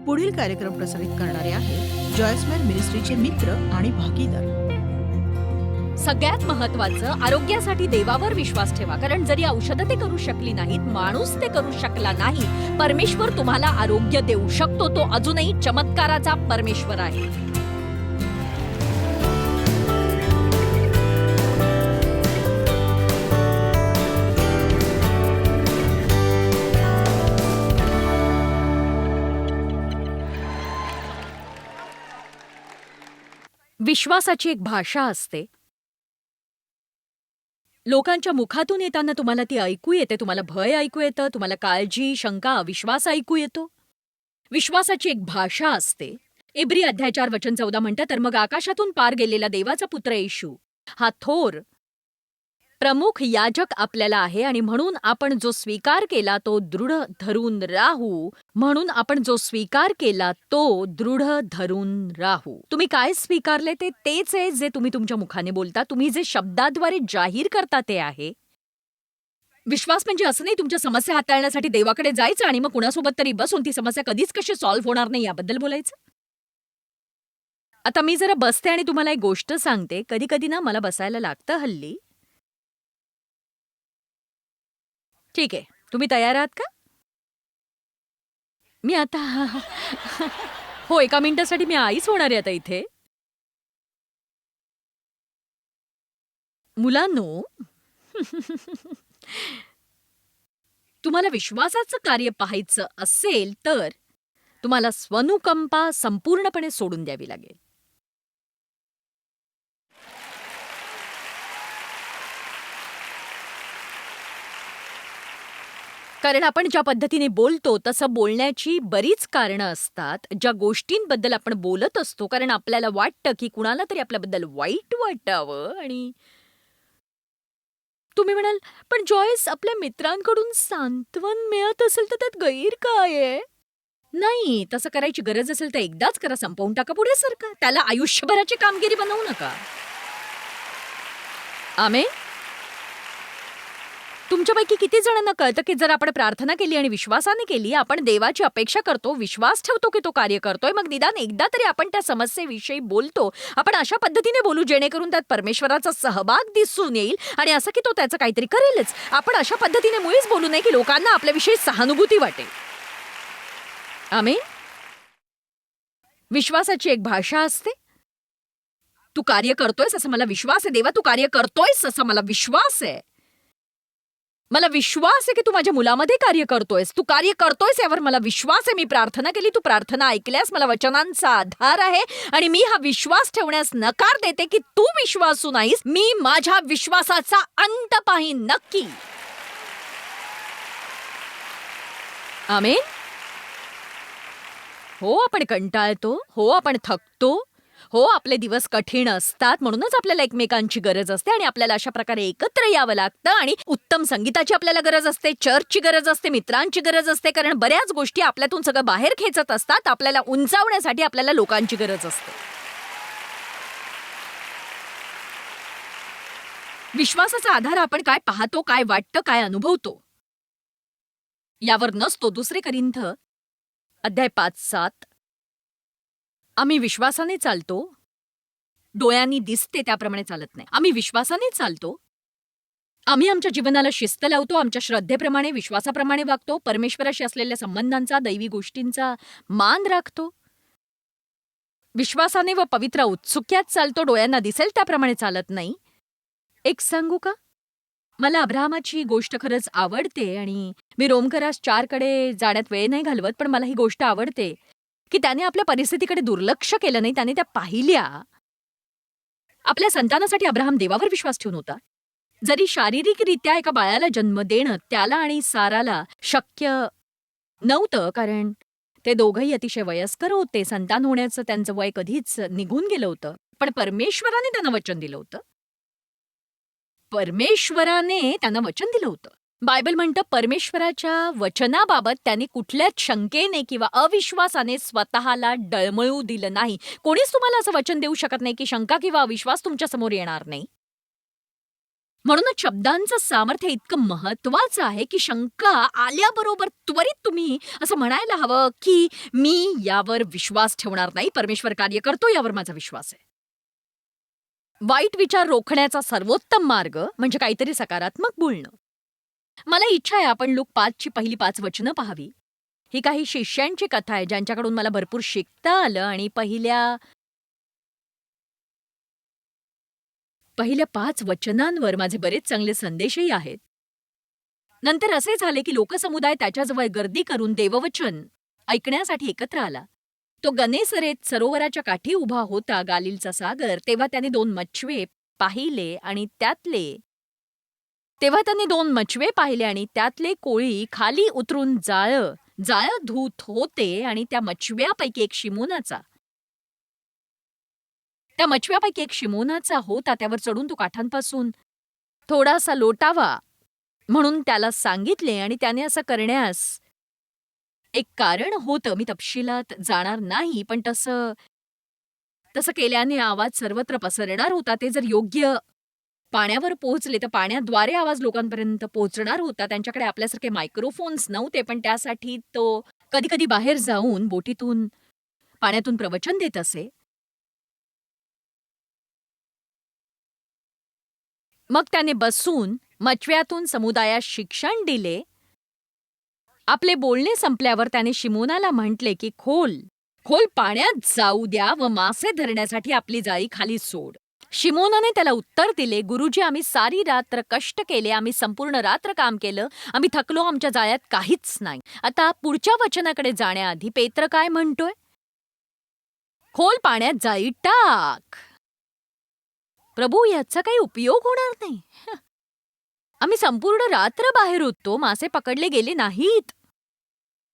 पुढील कार्यक्रम प्रसारित करणारे आहे जॉयस्मेल मिनिस्ट्रीचे मित्र आणि भागीदार. सगळ्यात महत्वाचं, आरोग्यासाठी देवावर विश्वास ठेवा. कारण जरी औषधं ते करू शकली नाहीत, माणूस ते करू शकला नाही, परमेश्वर तुम्हाला आरोग्य देऊ शकतो. तो अजूनही चमत्काराचा परमेश्वर आहे. विश्वासाची एक भाषा असते. लोकांच्या मुखातून येताना तुम्हाला ती ऐकू येते. तुम्हाला भय ऐकू येतं, तुम्हाला काळजी, शंका, अविश्वास ऐकू येतो. विश्वासाची एक भाषा असते. इब्री अध्याय 4 वचन 14 म्हणतं, तर मग आकाशातून पार गेलेला देवाचा पुत्र येशू हा थोर प्रमुख याजक आपल्याला आहे आणि म्हणून आपण जो स्वीकार केला तो दृढ धरून राहू. तुम्ही काय स्वीकारले ते तेच आहे जे तुम्ही तुमच्या मुखाने बोलता. तुम्ही जे शब्दाद्वारे जाहीर करता ते आहे. विश्वास म्हणजे असं नाही तुमच्या समस्या हाताळण्यासाठी देवाकडे जायचं आणि मग कुणासोबत तरी बसून ती समस्या कधीच कशी सॉल्व्ह होणार नाही याबद्दल बोलायचं. आता मी जरा बसते आणि तुम्हाला एक गोष्ट सांगते. कधी कधी ना मला बसायला लागतं हल्ली. ठीक आहे, तुम्ही तयार आहात का? मी आता हो, 1 मिनिटासाठी मी आईच होणार आहे आता इथे. मुलांनो, तुम्हाला विश्वासाचं कार्य पाहायचं असेल तर तुम्हाला स्वनुकंपा संपूर्णपणे सोडून द्यावी लागेल. कारण आपण ज्या पद्धतीने बोलतो तसं बोलण्याची बरीच कारणं असतात. ज्या गोष्टींबद्दल आपण बोलत असतो कारण आपल्याला वाटतं की कुणाला तरी आपल्याबद्दल वाईट वाटावं. आणि तुम्ही म्हणाल, पण जॉयस, आपल्या मित्रांकडून सांत्वन मिळत असेल तर त्यात गैर काय आहे? नाही, तसं करायची गरज असेल तर एकदाच करा, संपवून टाका, पुढे सरका. त्याला आयुष्यभराची कामगिरी बनवू नका. आमेन. तुमच्यापैकी किती जणांना कळतं की जर आपण प्रार्थना केली आणि विश्वासाने केली, आपण देवाची अपेक्षा करतो, विश्वास ठेवतो की तो कार्य करतोय, मग निदान एकदा तरी आपण त्या समस्येविषयी बोलतो. आपण अशा पद्धतीने बोलू जेणेकरून त्यात परमेश्वराचा सहभाग दिसून येईल आणि असं की तो त्याचं काहीतरी करेलच. आपण अशा पद्धतीने मुळीच बोलू नये की लोकांना आपल्याविषयी सहानुभूती वाटेल. आमेन. विश्वासाची एक भाषा असते. तू कार्य करतोयस असं मला विश्वास आहे देवा. तू कार्य करतोयस असं मला विश्वास आहे. मला विश्वास आहे की तू माझ्या मुलामध्ये कार्य करतोयस. तू कार्य करतोयस यावर मला विश्वास आहे. मी प्रार्थना केली, तू प्रार्थना ऐकल्यास, मला वचनांचा आधार आहे आणि मी हा विश्वास ठेवण्यास नकार देते की तू विश्वासू नाहीस. मी माझ्या विश्वासाचा अंत पाहीन नक्की. आमेन. हो, आपण कंटाळतो. हो, आपण थकतो. हो, आपले दिवस कठीण असतात. म्हणूनच आपल्याला एकमेकांची गरज असते आणि आपल्याला अशा प्रकारे एकत्र यावं लागतं. आणि उत्तम संगीताची आपल्याला गरज असते, चर्चची गरज असते, मित्रांची गरज असते. कारण बऱ्याच गोष्टी आपल्यातून सगळं बाहेर खेचत असतात. आपल्याला उंचावण्यासाठी आपल्याला लोकांची गरज असते. विश्वासाचा आधार आपण काय पाहतो, काय वाटतं, काय अनुभवतो यावर नसतो. 2 कोरिंथ अध्याय 5-7. आम्ही विश्वासाने चालतो, डोळ्यांनी दिसते त्याप्रमाणे चालत नाही. आम्ही विश्वासाने चालतो. आम्ही आमच्या जीवनाला शिस्त लावतो, आमच्या श्रद्धेप्रमाणे, विश्वासाप्रमाणे वागतो, परमेश्वराशी असलेल्या संबंधांचा, दैवी गोष्टींचा मान राखतो. विश्वासाने व पवित्र उत्सुक्यात चालतो, डोळ्यांना दिसेल त्याप्रमाणे चालत नाही. एक सांगू का? मला अब्राहमाची गोष्ट खरंच आवडते आणि मी रोमकरास 4 कडे जाण्यात वेळ नाही घालवत, पण मला ही गोष्ट आवडते की त्याने आपल्या परिस्थितीकडे दुर्लक्ष केलं नाही, त्याने त्या पाहिल्या. आपल्या संतानासाठी अब्राहम देवावर विश्वास ठेवून होता. जरी शारीरिकरित्या एका बाळाला जन्म देणं त्याला आणि साराला शक्य नव्हतं, कारण ते दोघंही अतिशय वयस्कर होते, संतान होण्याचं त्यांचं वय कधीच निघून गेलं होतं, पण परमेश्वराने त्यांना वचन दिलं होतं. बायबल म्हणतं परमेश्वराच्या वचनाबाबत त्याने कुठल्याच शंकेने किंवा अविश्वासाने स्वतःला डळमळू दिलं नाही. कोणीच तुम्हाला असं वचन देऊ शकत नाही की शंका किंवा अविश्वास तुमच्या समोर येणार नाही. म्हणूनच शब्दांचं सामर्थ्य इतकं महत्वाचं आहे की शंका आल्याबरोबर त्वरित तुम्ही असं म्हणायला हवं की मी यावर विश्वास ठेवणार नाही, परमेश्वर कार्य करतो यावर माझा विश्वास आहे. वाईट विचार रोखण्याचा सर्वोत्तम मार्ग म्हणजे काहीतरी सकारात्मक बोलणं. मला इच्छा आहे आपण लूक 5ची पहिली 5 वचनं पाहावी. ही काही शिष्यांची कथा आहे ज्यांच्याकडून मला भरपूर शिकता आलं आणि पहिल्या 5 वचनांवर माझे बरेच चांगले संदेशही आहेत. नंतर असे झाले की लोकसमुदाय त्याच्याजवळ गर्दी करून देववचन ऐकण्यासाठी एकत्र आला. तो गनेसरेत सरोवराच्या काठी उभा होता, गालिलचा सागर. तेव्हा त्याने 2 मच्छवे पाहिले आणि त्यातले कोळी खाली उतरून जाळं धूत होते आणि त्या मच्छव्यापैकी एक शिमोनाचा होता. त्यावर चढून तो काठांपासून थोडासा लोटावा म्हणून त्याला सांगितले आणि त्याने असं करण्यास एक कारण होतं. मी तपशिलात जाणार नाही, पण तसं केल्याने आवाज सर्वत्र पसरणार होता. ते जर योग्य पाण्यावर पोहोचले तर पाण्याद्वारे आवाज लोकांपर्यंत पोहोचणार होता. त्यांच्याकडे आपल्यासारखे मायक्रोफोन्स नव्हते, पण त्यासाठी तो कधी-कधी बाहेर जाऊन बोटीतून पाण्यातून प्रवचन देत असे. मग त्याने बसून मचव्यातून समुदायास शिक्षण दिले. आपले बोलणे संपल्यावर त्याने शिमोनाला म्हटले की खोल पाण्यात जाऊ द्या व मासे धरण्यासाठी आपली जाळी खाली सोड. शिमोनाने त्याला उत्तर दिले, गुरुजी, आम्ही सारी रात्र कष्ट केले, आम्ही संपूर्ण रात्र काम केलं, आम्ही थकलो, आमच्या जाळ्यात काहीच नाही. आता पुढच्या वचनाकडे जाण्याआधी पेत्र काय म्हणतोय? खोल पाण्यात जाळी टाक. प्रभू, याचा काही उपयोग होणार नाही. आम्ही संपूर्ण रात्र बाहेर होतो, मासे पकडले गेले नाहीत.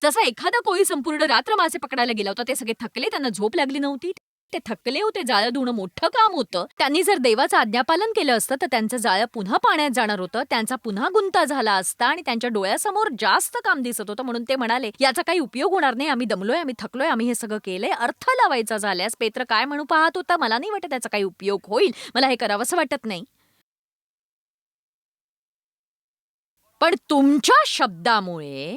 जसा एखादा कोळी संपूर्ण रात्र मासे पकडायला गेला होता. ते सगळे थकले, त्यांना झोप लागली नव्हती, ते थकले होते. जाळं धुणं मोठं काम होतं. त्यांनी जर देवाचं आज्ञापालन केलं असतं तर त्यांचं जाळं पुन्हा पाण्यात जाणार होतं, त्यांचा पुन्हा गुंता झाला असता आणि त्यांच्या डोळ्यासमोर जास्त काम दिसत होतं. म्हणून ते म्हणाले, याचा काही उपयोग होणार नाही, आम्ही दमलोय, आम्ही थकलोय, आम्ही हे सगळं केलंय. अर्थ लावायचा झाल्यास पेत्र काय म्हणू पाहत होता? मला नाही वाटत त्याचा काही उपयोग होईल, मला हे करावंसं वाटत नाही. पण तुमच्या शब्दामुळे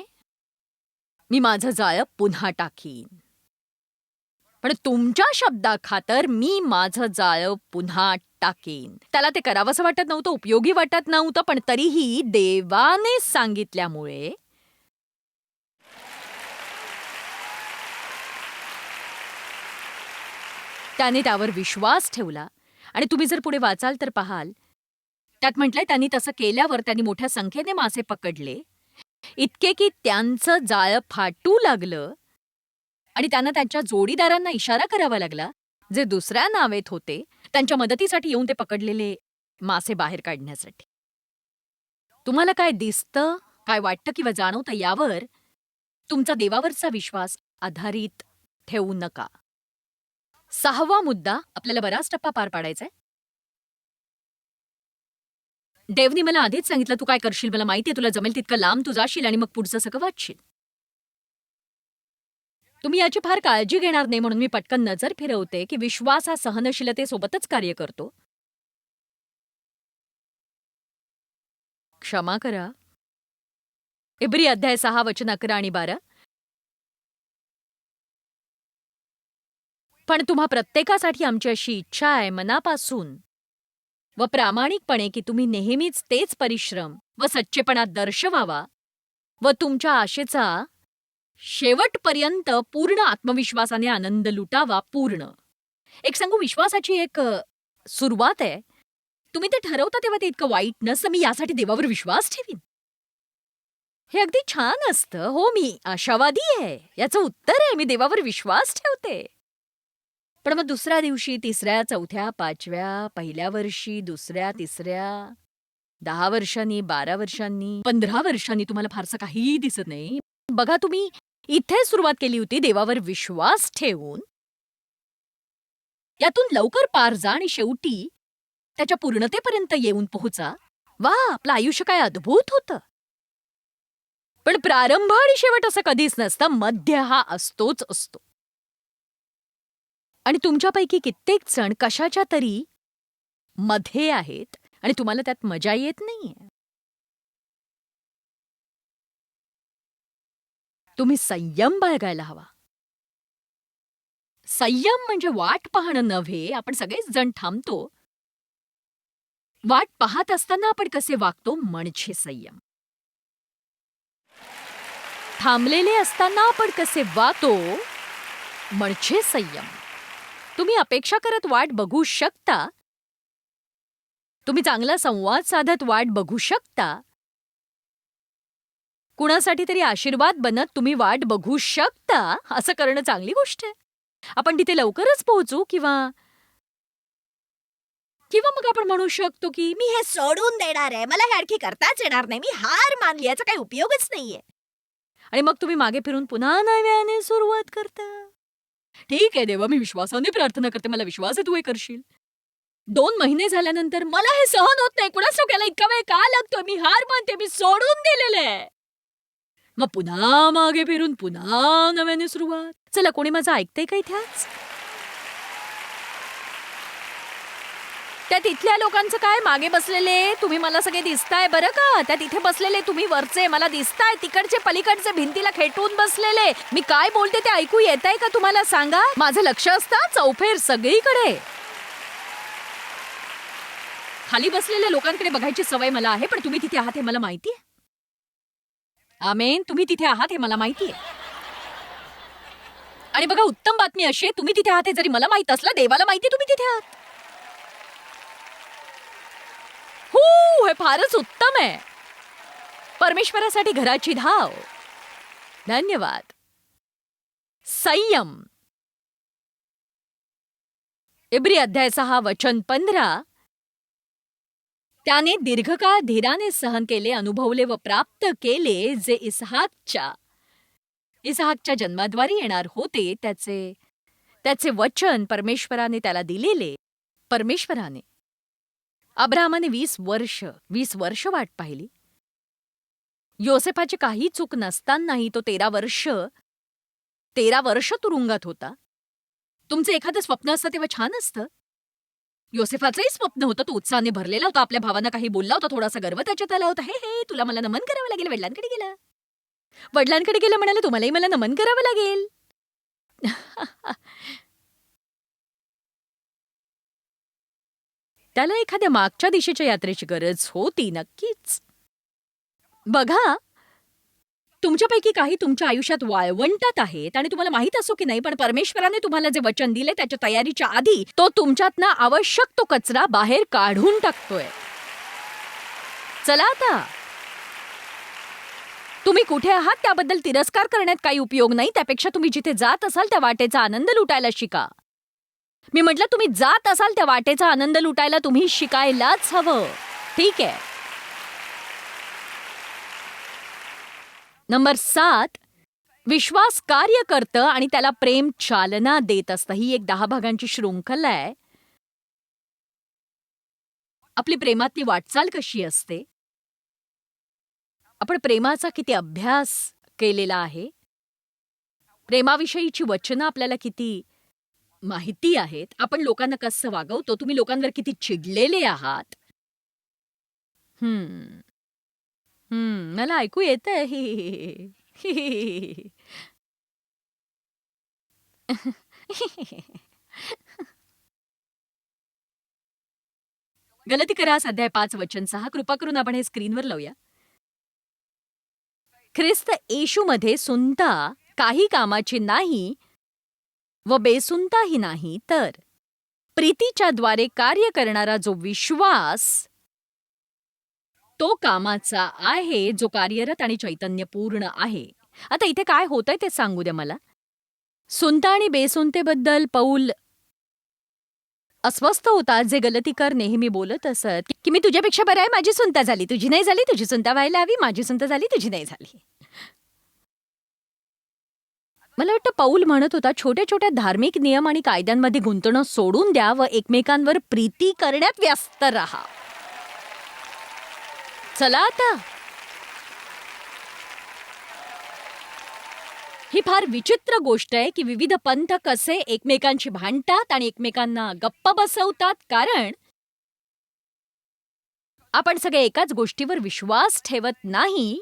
मी माझं जाळं पुन्हा टाकीन. पण तुमच्या शब्दाखातर मी माझं जाळं पुन्हा टाकीन. त्याला ते करावंसं वाटत नव्हतं, उपयोगी वाटत नव्हतं, पण तरीही देवाने सांगितल्यामुळे त्याने त्यावर विश्वास ठेवला. आणि तुम्ही जर पुढे वाचाल तर पाहाल, त्यात म्हटलंय त्यांनी तसं केल्यावर त्यांनी मोठ्या संख्येने मासे पकडले, इतके की त्यांचं जाळं फाटू लागलं आणि त्यांना त्यांच्या जोडीदारांना इशारा करावा लागला, जे दुसऱ्या नावेत होते, त्यांच्या मदतीसाठी येऊन ते पकडलेले मासे बाहेर काढण्यासाठी. तुम्हाला काय दिसतं, काय वाटतं किंवा जाणवतं यावर तुमचा देवावरचा विश्वास आधारित ठेवू नका. 6वा मुद्दा, आपल्याला बराच टप्पा पार पाडायचा आहे. देवनी मला आधीच सांगितलं तू काय करशील, मला माहितीये तुला जमेल तितकं लांब तू जाशील आणि मग पुढचं सगळं वाचशील. तुम्ही याची फार काळजी घेणार नाही म्हणून मी पटकन नजर फिरवते की विश्वास हा सहनशीलतेसोबतच कार्य करतो. क्षमा करा. इब्री अध्याय 6 वचन 11 आणि 12. पण तुम्हा प्रत्येकासाठी आमची अशी इच्छा आहे मनापासून व प्रामाणिकपणे की तुम्ही नेहमीच तेच परिश्रम व सच्चेपणात दर्शवावा व तुमच्या आशेचा शेवटपर्यंत पूर्ण आत्मविश्वासाने आनंद लुटावा. पूर्ण एक सांगू, विश्वासाची एक सुरुवात आहे. तुम्ही ते ठरवता तेव्हा ते इतकं वाईट नसतं, मी यासाठी देवावर विश्वास ठेवीन. हे अगदी छान असतं. हो, मी आशावादी आहे, याचं उत्तर आहे मी देवावर विश्वास ठेवते. पण मग दुसऱ्या दिवशी, तिसऱ्या, चौथ्या, 5व्या, पहिल्या वर्षी, दुसऱ्या, तिसऱ्या, 10 वर्षांनी, 12 वर्षांनी, 15 वर्षांनी तुम्हाला फारसं काहीही दिसत नाही. बघा, तुम्ही इथे सुरुवात केली होती देवावर विश्वास ठेवून, यातून लवकर पार जा आणि शेवटी त्याच्या पूर्णतेपर्यंत येऊन पोहोचा. वा, आपलं आयुष्य काय अद्भुत होतं. पण प्रारंभ आणि शेवट असं कधीच नसतं, मध्य हा असतोच असतो. आणि तुमच्यापैकी कित्येक जण कशाच्या तरी मध्ये आहेत आणि तुम्हाला त्यात मजा येत नाहीये. तुम्ही संयम बाळगायला हवा. संयम म्हणजे वाट पाहणं नव्हे. आपण सगळेच जण थांबतो. वाट पाहत असताना आपण कसे वागतो म्हणजे संयम. थांबलेले असताना आपण कसे वागतो म्हणजे संयम. तुम्ही अपेक्षा करत वाट बघू शकता. तुम्ही चांगला संवाद साधत वाट बघू शकता. कुणासाठी तरी आशीर्वाद बनत तुम्ही वाट बघू शकता. असं करणं चांगली गोष्ट आहे. आपण तिथे लवकरच पोहोचू किंवा किंवा मग आपण म्हणू शकतो की मी हे सोडून देणार आहे. मला हे आणखी करताच येणार नाही. मी हार मानली. याचा काही उपयोगच नाहीये. आणि मग तुम्ही मागे फिरून पुन्हा नव्याने सुरुवात करता. ठीक आहे देवा, मी विश्वासाने प्रार्थना करते. मला विश्वास आहे तू हे करशील. 2 महिने झाल्यानंतर मला हे सहन होत नाही. कुणास ठाऊक याला इतका वेळ का लागतोय? मी हार मानते. मी सोडून दिलेलं आहे. मग पुन्हा मागे फिरून पुन्हा नव्याने सुरुवात. चला, कोणी माझं ऐकतंय का इथे आज? त्या तिथल्या लोकांचं काय? मागे बसलेले तुम्ही मला सगळे दिसताय बरं का? त्या तिथे बसलेले तुम्ही वरचे मला दिसताय. तिकडचे पलीकडचे भिंतीला खेटून बसलेले. मी काय बोलते ते ऐकू येतंय का तुम्हाला? सांगा. माझं लक्ष असतं चौफेर सगळीकडे. खाली बसलेल्या लोकांकडे बघायची सवय मला आहे, पण तुम्ही तिथे आहात हे मला माहितीये. आमेन. तुम्ही तिथे आहात हे मला माहितीये. आणि बघा, उत्तम बातमी अशी आहे, तुम्ही तिथे आहात हे जरी मला माहित असलं, देवाला माहिती तुम्ही तिथे आहात. हे फारच उत्तम आहे. परमेश्वरासाठी घराची धाव. धन्यवाद. संयम. इब्री अध्याय 6 वचन 15. त्याने दीर्घकाळ धीराने सहन केले, अनुभवले व प्राप्त केले जे इसाहाकच्या जन्माद्वारे येणार होते. त्याचे वचन परमेश्वराने त्याला दिलेले. परमेश्वराने अब्राहमाने 20 वर्ष वाट पाहिली. योसेफाची काही चूक नसतानाही तो 13 वर्ष तुरुंगात होता. तुमचं एखादं स्वप्न असतं तेव्हा छान असतं. योसेफाचंही स्वप्न होतं. तो उत्साहाने भरलेला होता. आपल्या भावांना काही बोलला होता. थोडासा गर्व त्याच्यात आला होता. हे तुला मला नमन करावं लागेल. वडिलांकडे गेला म्हणाले, तुम्हालाही मला नमन करावं लागेल. त्याला एखाद्या मागच्या दिशेच्या यात्रेची गरज होती. नक्कीच. बघा, तुमच्यापैकी काही तुमच्या आयुष्यात वाळवंटात आहेत आणि तुम्हाला माहित असो की नाही, पण परमेश्वराने तुम्हाला जे वचन दिले त्याच्या तयारीच्या आधी तो तुमच्यातनं आवश्यक तो कचरा बाहेर काढून टाकतोय. चला आता, तुम्ही कुठे आहात त्याबद्दल तिरस्कार करण्यात काही उपयोग नाही. त्यापेक्षा तुम्ही जिथे जात असाल त्या वाटेचा आनंद लुटायला शिका. मी म्हटलं, तुम्ही जात असाल त्या वाटेचा आनंद लुटायला तुम्ही शिकायलाच हवं. ठीक आहे. नंबर 7, विश्वास कार्य करतं आणि त्याला प्रेम चालना देत असतं. ही एक 10 भागांची शृंखला आहे. आपली प्रेमातली वाटचाल कशी असते? आपण प्रेमाचा किती अभ्यास केलेला आहे? प्रेमाविषयीची वचनं आपल्याला किती माहिती आहेत? आपण लोकांना कसं वागवतो? तुम्ही लोकांवर किती चिडलेले आहात? मला ऐकू येतंय. गलातिकरास अध्याय 5 वचन 6. कृपा करून आपण हे स्क्रीनवर लावूया. ख्रिस्त येशूमध्ये सुन्नता काही कामाची नाही व बेसुन्नताही नाही, तर प्रीतीच्या द्वारे कार्य करणारा जो विश्वास तो कामाचा आहे, जो कार्यरत आणि चैतन्यपूर्ण आहे. आता इथे काय होतंय ते सांगू द्या मला. सुन्नता आणि बेसुन्नतेबद्दल पौल अस्वस्थ होता. जे गलतीकर नेहमी बोलत असत की मी तुझ्यापेक्षा बरं आहे, माझी सुन्नता झाली, तुझी नाही झाली, तुझी सुन्नता व्हायला हवी, माझी सुन्नता झाली, तुझी नाही झाली. मला वाटतं पौल म्हणत होता, छोट्या छोट्या धार्मिक नियम आणि कायद्यांमध्ये गुंतणं सोडून द्या व एकमेकांवर प्रीती करण्यात व्यस्त राहा. चला आता, ही फार विचित्र गोष्ट आहे की विविध पंथ कसे एकमेकांशी भांडतात आणि एकमेकांना गप्प बसवतात. कारण आपण सगळे एकाच गोष्टीवर विश्वास ठेवत नाही.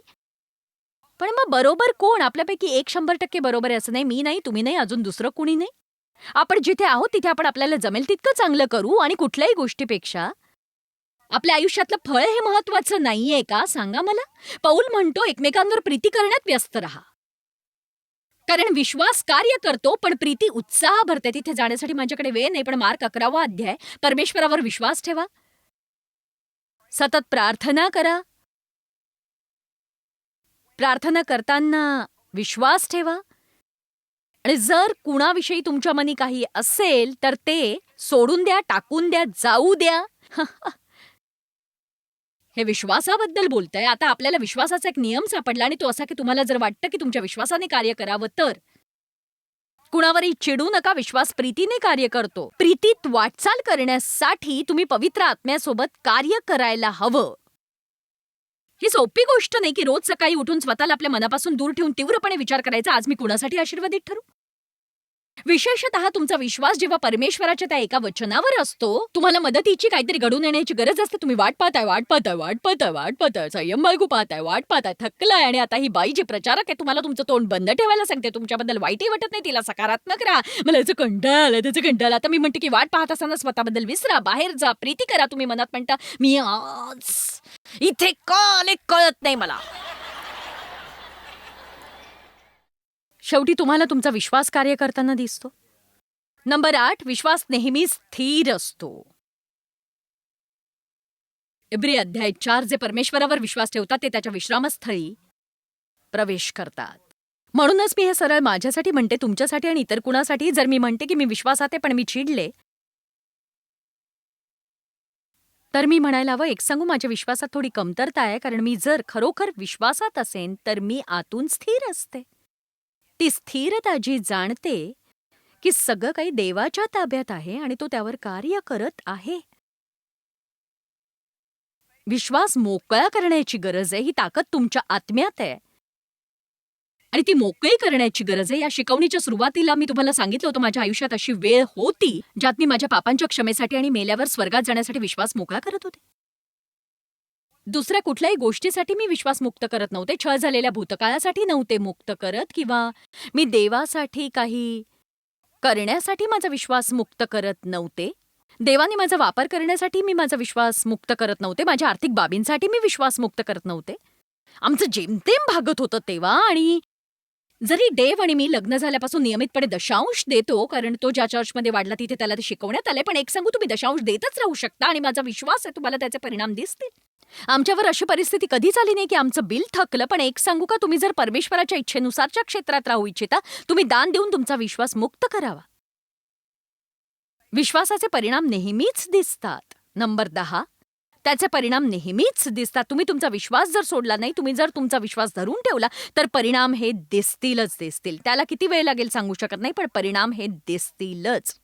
पण मग बरोबर कोण? आपल्यापैकी 100% बरोबर आहे असं नाही. मी नाही, तुम्ही नाही, अजून दुसरं कुणी नाही. आपण जिथे आहोत तिथे आपण आपल्याला जमेल तितकं चांगलं करू आणि कुठल्याही गोष्टीपेक्षा आपल्या आयुष्यातलं फळ हे महत्वाचं नाहीये का? सांगा मला. पौल म्हणतो एकमेकांवर प्रीती करण्यात व्यस्त राहा. कारण विश्वास कार्य करतो, पण प्रीती उत्साह भरते. तिथे जाण्यासाठी माझ्याकडे वेळ नाही, पण मार्क 11वा अध्याय. परमेश्वरावर विश्वास ठेवा. सतत प्रार्थना करा. प्रार्थना करताना विश्वास ठेवा. आणि जर कुणाविषयी तुमच्या मनी काही असेल तर ते सोडून द्या, टाकून द्या, जाऊ द्या. हे विश्वासाबद्दल बोलतंय. आता आपल्याला विश्वासाचा एक नियम सापडला आणि तो असा की तुम्हाला जर वाटतं की तुमच्या विश्वासाने कार्य करावं तर कुणावरही चिडू नका. विश्वास प्रीतीने कार्य करतो. प्रीतीत वाटचाल करण्यासाठी तुम्ही पवित्र आत्म्यासोबत कार्य करायला हवं. ही सोपी गोष्ट नाही की रोज सकाळी उठून स्वतःला आपल्या मनापासून दूर ठेवून तीव्रपणे विचार करायचा आज मी कुणासाठी आशीर्वादित ठरू. विशेषतः तुमचा विश्वास जेव्हा परमेश्वराच्या त्या एका वचनावर असतो, तुम्हाला मदतीची काहीतरी घडून येण्याची गरज असते. तुम्ही वाट पाहताय, संयम बाळगू पाहताय, वाट पाहताय, थकलाय आणि आता ही बाई जी प्रचारक आहे तुम्हाला तुमचं तोंड बंद ठेवायला सांगते. तुमच्याबद्दल वाईटही वाटत नाही, तिला सकारात्मक राहा. मला याचं कंटाळा, त्याचं कंटाळा. आता मी म्हणते की वाट पाहत असताना स्वतःबद्दल विसरा, बाहेर जा, प्रीती करा. तुम्ही मनात म्हणता मी आज इथे का आले कळत नाही मला. शेवटी तुम्हाला तुमचा विश्वास कार्य करताना दिसतो. नंबर 8, विश्वास नेहमी स्थिर असतो. इब्री अध्याय 4 जे परमेश्वरावर विश्वास ठेवतात ते त्याच्या विश्रामस्थळी प्रवेश करतात. म्हणूनच मी हे सरळ माझ्यासाठी म्हणते, तुमच्यासाठी आणि इतर कुणासाठी. जर मी म्हणते की मी विश्वासात आहे पण मी चिडले, तर मी म्हणायला हवं एक सांगू, माझ्या विश्वासात थोडी कमतरता आहे. कारण मी जर खरोखर विश्वासात असेन तर मी आतून स्थिर असते. ती स्थिरता जी जाणते की सगळं काही देवाच्या ताब्यात आहे आणि तो त्यावर कार्य करत आहे. विश्वास मोकळा करण्याची गरज आहे. ही ताकद तुमच्या आत्म्यात आहे आणि ती मोकळी करण्याची गरज आहे. या शिकवणीच्या सुरुवातीला मी तुम्हाला सांगितलं होतं माझ्या आयुष्यात अशी वेळ होती ज्यात मी माझ्या पापांच्या क्षमेसाठी आणि मेल्यावर स्वर्गात जाण्यासाठी विश्वास मोकळा करत होते. दुसऱ्या कुठल्याही गोष्टीसाठी मी विश्वास मुक्त करत नव्हते. छळ झालेल्या भूतकाळासाठी नव्हते मुक्त करत किंवा मी देवासाठी काही करण्यासाठी माझा विश्वास मुक्त करत नव्हते. देवाने माझा वापर करण्यासाठी मी माझा विश्वास मुक्त करत नव्हते. माझ्या आर्थिक बाबींसाठी मी विश्वास मुक्त करत नव्हते. आमचं जेमतेम भागत होतं तेव्हा. आणि जरी देव आणि मी लग्न झाल्यापासून नियमितपणे दशांश देतो, कारण तो ज्या चर्चमध्ये वाढला तिथे त्याला ते शिकवण्यात आलंय. पण एक सांगू, तुम्ही दशांश देतच राहू शकता आणि माझा विश्वास आहे तुम्हाला त्याचे परिणाम दिसतील. आमच्यावर अशी परिस्थिती कधीच आली नाही की आमचं बिल थकलं. पण एक सांगू का, तुम्ही जर परमेश्वराच्या इच्छेनुसारच्या क्षेत्रात राहू इच्छिता, तुम्ही दान देऊन तुमचा विश्वास मुक्त करावा. विश्वासाचे परिणाम नेहमीच दिसतात. नंबर 10, त्याचे परिणाम नेहमीच दिसतात. तुम्ही तुमचा विश्वास जर सोडला नाही, तुम्ही जर तुमचा विश्वास धरून ठेवला तर परिणाम हे दिसतीलच दिसतील. त्याला किती वेळ लागेल सांगू शकत नाही, पण परिणाम हे दिसतीलच.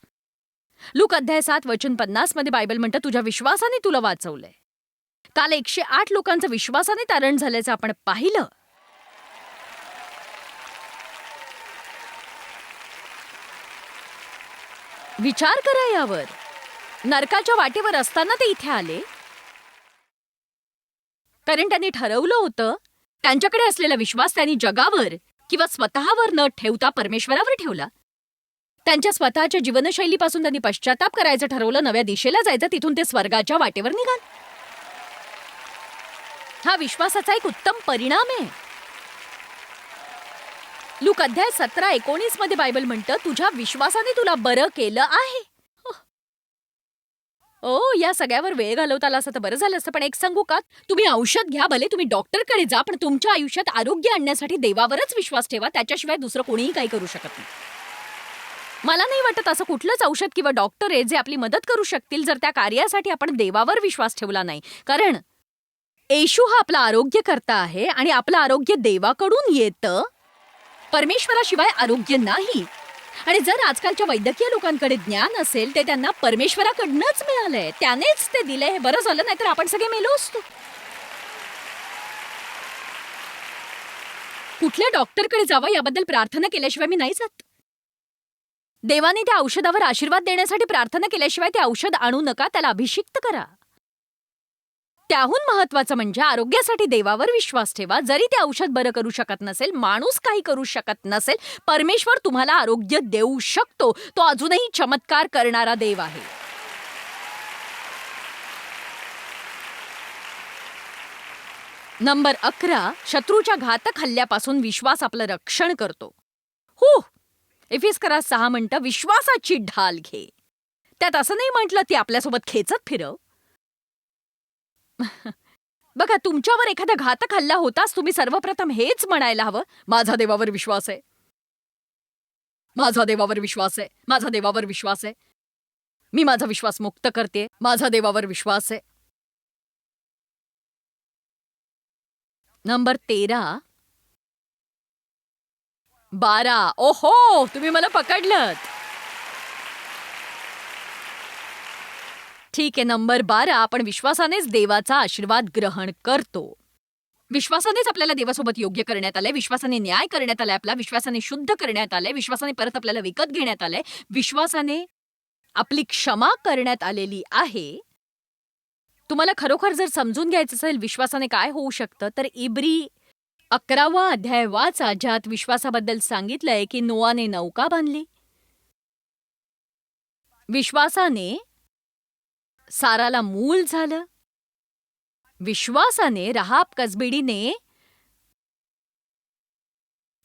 लूक अध्याय 7 वचन 50 मध्ये बायबल म्हणतं तुझ्या विश्वासाने तुला वाचवलंय. काल 108 लोकांचं विश्वासाने तारण झाल्याचं आपण पाहिलं. विचार करा यावर. नरकाच्या वाटेवर असताना ते इथे आले कारण त्यांनी ठरवलं होतं त्यांच्याकडे असलेला विश्वास त्यांनी जगावर किंवा स्वतःवर न ठेवता परमेश्वरावर ठेवला. त्यांच्या स्वतःच्या जीवनशैलीपासून त्यांनी पश्चाताप करायचं ठरवलं, नव्या दिशेला जायचं, तिथून ते स्वर्गाच्या वाटेवर निघाल. हा विश्वासाचा एक उत्तम परिणाम आहे. लूक अध्याय 17-19 मध्ये बायबल म्हणतं तुझ्या विश्वासाने तुला बरं केलं आहे. या सगळ्यावर वेळ घालवता आला असं तर बरं झालं असतं. पण एक सांगू का, तुम्ही औषध घ्या, भले तुम्ही डॉक्टरकडे जा, पण तुमच्या आयुष्यात आरोग्य आणण्यासाठी देवावरच विश्वास ठेवा. त्याच्याशिवाय दुसरं कोणीही काही करू शकत नाही. मला नाही वाटत असं कुठलंच औषध किंवा डॉक्टर आहे जे आपली मदत करू शकतील जर त्या कार्यासाठी आपण देवावर विश्वास ठेवला नाही. कारण येशू हा आपला आरोग्यकर्ता आहे आणि आपलं आरोग्य देवाकडून येतं, परमेश्वराशिवाय आरोग्य नाही. आणि जर आजकालच्या वैद्यकीय लोकांकडे ज्ञान असेल ते त्यांना परमेश्वराकडनंच मिळालंय, त्यानेच ते दिलंय. हे बरं झालं, नाहीतर आपण सगळे मेलो असतो. कुठल्या डॉक्टरकडे जावं याबद्दल प्रार्थना केल्याशिवाय मी नाही जात. देवाने त्या औषधावर आशीर्वाद देण्यासाठी प्रार्थना केल्याशिवाय ते औषध आणू नका, त्याला अभिषिक्त करा. त्याहून महत्वाचं म्हणजे आरोग्यासाठी देवावर विश्वास ठेवा. जरी ते औषध बरं करू शकत नसेल, माणूस काही करू शकत नसेल, परमेश्वर तुम्हाला आरोग्य देऊ शकतो. तो अजूनही चमत्कार करणारा देव आहे. नंबर 11, शत्रूच्या घातक हल्ल्यापासून विश्वास आपलं रक्षण करतो. हो, एफेसकरास 6 म्हणतं, विश्वासाची ढाल घे. त्यात असं नाही म्हटलं ती आपल्यासोबत खेचत फिरव. बघा, तुमच्यावर एखादा घातक हल्ला होताच तुम्ही सर्वप्रथम हेच म्हणायला हवं, माझा देवावर विश्वास आहे, माझा देवावर विश्वास आहे, माझा देवावर विश्वास आहे, मी माझा विश्वास मुक्त करते, माझा देवावर विश्वास आहे. नंबर 13, 12. ओहो, तुम्ही मला पकडलत. ठीक आहे. नंबर 12, आपण विश्वासानेच देवाचा आशीर्वाद ग्रहण करतो. विश्वासानेच आपल्याला देवासोबत योग्य करण्यात आलंय, विश्वासाने न्याय करण्यात आलाय, आपला विश्वासाने शुद्ध करण्यात आलंय, विश्वासाने परत आपल्याला विकत घेण्यात आलंय, विश्वासाने आपली क्षमा करण्यात आलेली आहे. तुम्हाला खरोखर जर समजून घ्यायचं असेल विश्वासाने काय होऊ शकतं, तर इब्री 11वा अध्याय वाचा, ज्यात विश्वासाबद्दल सांगितलंय की नोआने नौका बांधली, विश्वासाने साराला मूल झालं, विश्वासाने राहाब कसबीडीने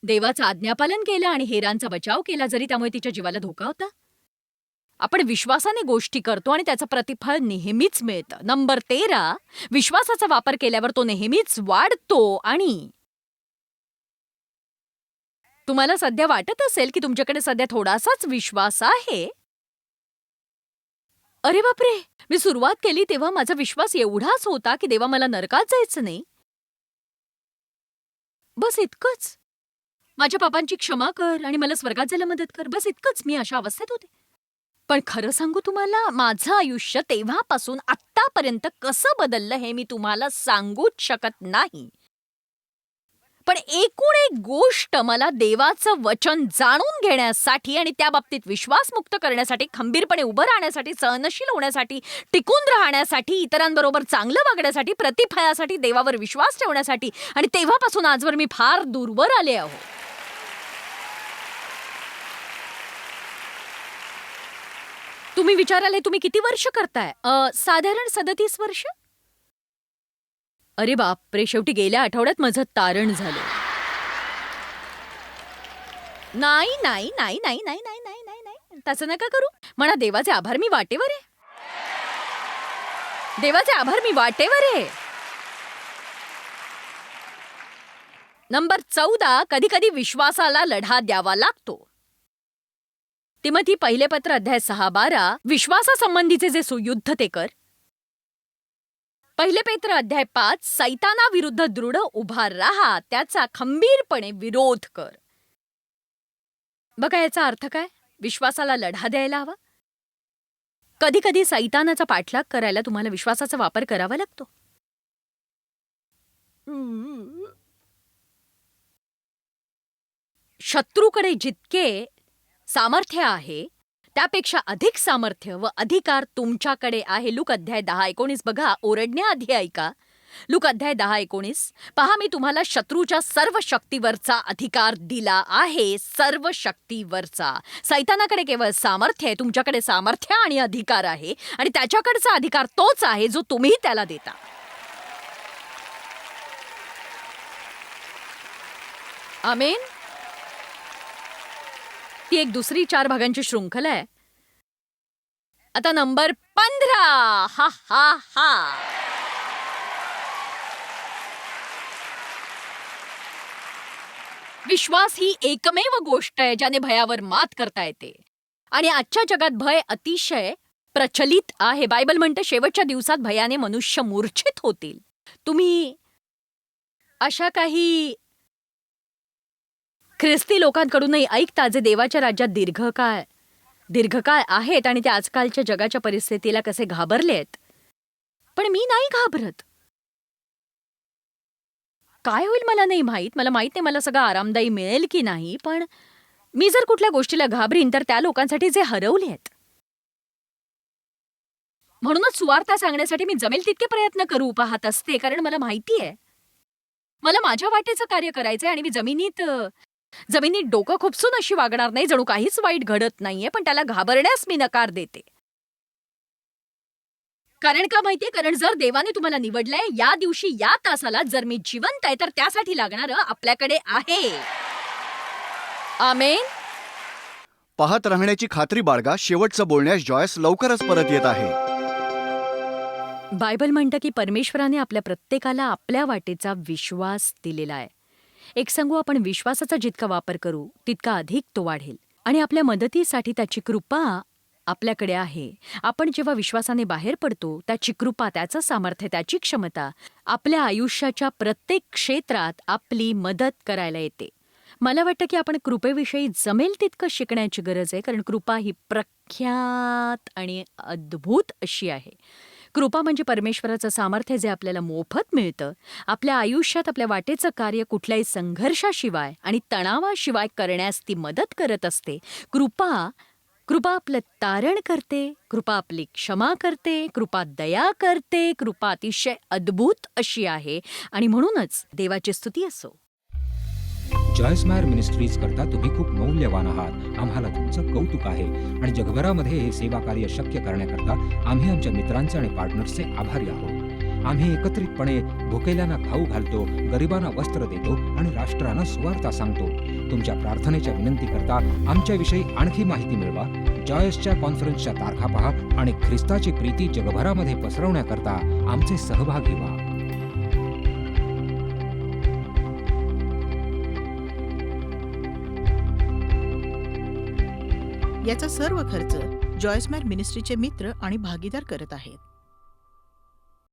देवाचं आज्ञापालन केलं आणि हेरांचा बचाव केला, जरी त्यामुळे तिच्या जीवाला धोका होता. आपण विश्वासाने गोष्टी करतो आणि त्याचं प्रतिफळ नेहमीच मिळतं. नंबर 13, विश्वासाचा वापर केल्यावर तो नेहमीच वाढतो. आणि तुम्हाला सध्या वाटत असेल की तुमच्याकडे सध्या थोडासाच विश्वास आहे. अरे बापरे, मी सुरुवात केली तेव्हा माझा विश्वास एवढाच होता की देवा मला नरकात जायचं नाही, बस इतकंच. माझ्या पापांची क्षमा कर आणि मला स्वर्गात जायला मदत कर, बस इतकंच. मी अशा अवस्थेत होते. पण खरं सांगू तुम्हाला, माझं आयुष्य तेव्हापासून आत्तापर्यंत कसं बदललं हे मी तुम्हाला सांगूच शकत नाही. पण एकूण एक गोष्ट मला देवाचं वचन जाणून घेण्यासाठी आणि त्या बाबतीत विश्वास मुक्त करण्यासाठी, खंबीरपणे उभं राहण्यासाठी, सहनशील होण्यासाठी, टिकून राहण्यासाठी, इतरांबरोबर चांगलं वागण्यासाठी, प्रतिफळासाठी, देवावर विश्वास ठेवण्यासाठी, आणि तेव्हापासून आजवर मी फार दूरवर आले आहो. तुम्ही विचाराले तुम्ही किती वर्ष करताय? साधारण 37 वर्ष. अरे बापरे, शेवटी गेल्या आठवड्यात माझं तारण झालं. नाही नाही नाही नाही नाही नाही नाही नाही नाही, तसं नका करू. म्हणा, देवाचे आभार, मी वाटेवर आहे. देवाचे आभार, मी वाटेवर आहे. नंबर 14, कधी कधी विश्वासाला लढा द्यावा लागतो. तिमोथी पहिले पत्र अध्याय 6:12, विश्वासासंबंधीचे जे सुयुद्ध ते कर. पहिले पेत्र अध्याय 5, सैतानाविरुद्ध दृढ उभा राहा, त्याचा खंबीरपणे विरोध कर. बघा, याचा अर्थ काय? विश्वासाला लढा द्यायला हवा. कधी कधी सैतानाचा पाठलाग करायला तुम्हाला विश्वासाचा वापर करावा लागतो. शत्रूकडे जितके सामर्थ्य आहे त्यापेक्षा अधिक सामर्थ्य व अधिकार तुमच्याकडे आहे. लूक अध्याय 10:19 बघा, ओरडण्याआधी ऐका. लूक अध्याय 10:19, पहा, मी तुम्हाला शत्रूच्या सर्व शक्तीवरचा अधिकार दिला आहे. सर्व शक्तीवरचा. सैतानाकडे केवळ सामर्थ्य आहे, तुमच्याकडे सामर्थ्य आणि अधिकार आहे, आणि त्याच्याकडचा अधिकार तोच आहे जो तुम्ही त्याला देता. आमेन. ती एक दुसरी 4 भागांची शृंखला आहे. आता नंबर 15, हा हा हा. विश्वास ही एकमेव गोष्ट आहे ज्याने भयावर मात करता येते. आणि आजच्या जगात भय अतिशय प्रचलित आहे. बायबल म्हणते शेवटच्या दिवसात भयाने मनुष्य मूर्छित होतील. तुम्ही अशा काही ख्रिस्ती लोकांकडूनही ऐकता जे देवाच्या राज्यात दीर्घकाळ आहेत आणि ते आजकालच्या जगाच्या परिस्थितीला कसे घाबरलेत. पण मी नाही घाबरत. काय होईल मला नाही माहीत. मला माहीत नाही मला सगळं आरामदायी मिळेल की नाही. पण मी जर कुठल्या गोष्टीला घाबरीन तर त्या लोकांसाठी जे हरवले आहेत. म्हणूनच सुवार्ता सांगण्यासाठी मी जमेल तितके प्रयत्न करू पाहत असते, कारण मला माहिती आहे मला माझ्या वाटेचं कार्य करायचंय आणि मी जमिनीत डोकं खुपसून अशी वागणार नाही जणू काहीच वाईट घडत नाहीये, पण त्याला घाबरण्यास मी नकार देते. कारण का माहितीये, कारण जर देवाने तुम्हाला निवडलंय या दिवशी या तासाला, जर मी जिवंत आहे तर त्यासाठी लागणारं आपल्याकडे आहे. आमेन. पाहत राहण्याची खात्री बाळगा. शेवटचं बोलण्यास जॉयस लवकरच परत येत आहे. बायबल म्हणतं की परमेश्वराने आपल्या प्रत्येकाला आपल्या वाटेचा विश्वास दिलेला आहे. एक सांगू, आपण विश्वासाचा जितका वापर करू तितका अधिक तो वाढेल आणि आपल्या मदतीसाठी त्याची कृपा आपल्याकडे आहे. आपण जेव्हा विश्वासाने बाहेर पडतो, त्याची कृपा, त्याचं सामर्थ्य, त्याची क्षमता आपल्या आयुष्याच्या प्रत्येक क्षेत्रात आपली मदत करायला येते. मला वाटतं की आपण कृपेविषयी जमेल तितकं शिकण्याची गरज आहे, कारण कृपा ही प्रख्यात आणि अद्भुत अशी आहे. कृपा म्हणजे परमेश्वराचं सामर्थ्य जे आपल्याला मोफत मिळतं, आपल्या आयुष्यात आपल्या वाटेचं कार्य कुठल्याही संघर्षाशिवाय आणि तणावाशिवाय करण्यास ती मदत करत असते. कृपा आपलं तारण करते, कृपा आपली क्षमा करते, कृपा दया करते, कृपा अतिशय अद्भुत अशी आहे आणि म्हणूनच देवाची स्तुती असो. जॉयस मायर मिनिस्ट्रीज करता तुम्ही खूप मौल्यवान आहात. आम्हाला तुमचं कौतुक आहे आणि जगभरामध्ये हे सेवा कार्य शक्य करण्याकरता आम्ही आमच्या मित्रांचे आणि पार्टनर्सचे आभारी आहोत. आम्ही एकत्रितपणे भुकेल्यांना खाऊ घालतो, गरिबांना वस्त्र देतो आणि राष्ट्रांना सुवार्ता सांगतो. तुमच्या प्रार्थनेच्या विनंती करता आमच्याविषयी आणखी माहिती मिळवा. जॉयसच्या कॉन्फरन्सच्या तारखा पहा आणि ख्रिस्ताची प्रीती जगभरामध्ये पसरवण्याकरता आमचे सहभागी व्हा. याचा सर्व खर्च जॉयस मॅर मिनिस्ट्रीचे मित्र आणि भागीदार करत आहेत.